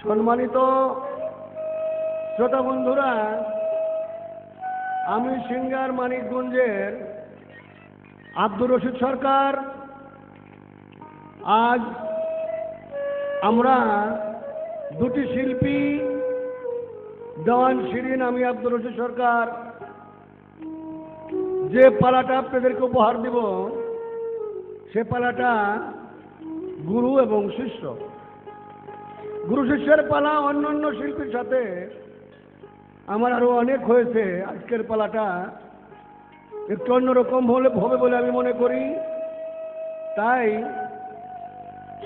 সম্মানিত শ্রোতা বন্ধুরা, আমি সিঙ্গার মানিকগঞ্জের আব্দুর রশিদ সরকার। আজ আমরা দুটি শিল্পী, দেওয়ান শিরিন, আমি আব্দুর রশিদ সরকার, যে পালাটা আপনাদেরকে উপহার দিব সে পালাটা গুরু এবং শিষ্য। গুরু শিষ্যের পালা অন্যান্য শিল্পীর সাথে আমার আরো অনেক হয়েছে। আজকের পালাটা একটু অন্যরকম হবে বলে আমি মনে করি। তাই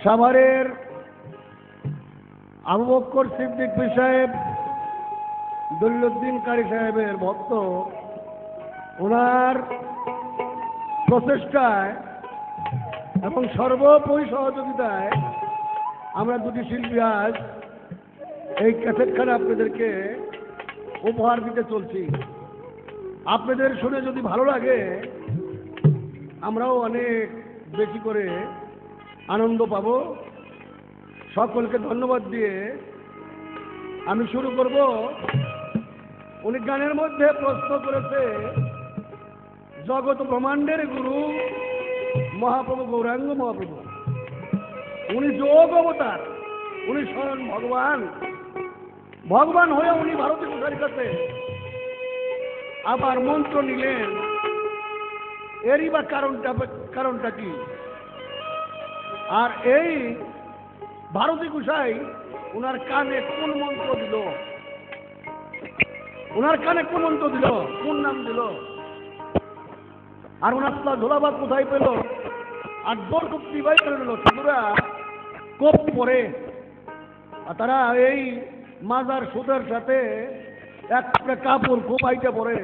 সাভারের আবু বক্কর সিদ্দিক পীর সাহেব, দলিলউদ্দিন কারি সাহেবের ভক্ত, ওনার প্রচেষ্টায় এবং সর্বোপরি সহযোগিতায় আমরা দুটি শিল্পী আজ এই ক্যাসেটখানা আপনাদেরকে উপহার দিতে চলছি। আপনাদের শুনে যদি ভালো লাগে আমরাও অনেক বেশি করে আনন্দ পাব। সকলকে ধন্যবাদ দিয়ে আমি শুরু করব। উনি গানের মধ্যে প্রশ্ন করেছে জগৎ ব্রহ্মাণ্ডের গুরু মহাপ্রভু গৌরাঙ্গ মহাপ্রভু। উনি যোগ অবতার, উনি স্বয়ং ভগবান। ভগবান হয়ে উনি ভারতী কুশারীর কাছে আবার মন্ত্র নিলেন। এরই বা কারণটা কি? আর এই ভারতী কুশাই উনার কানে কোন মন্ত্র দিল? উনার কানে কোন মন্ত্র দিল? কোন নাম দিল? আর ওনার ঝোলাবাদ কোথায় পেল? আর দোর খুব দিবাই করে নিল। সাধুরা কোপ পরে, আর তারা এই মাজার সুদের সাথে একটা কাপড় কোপাইতে পরে।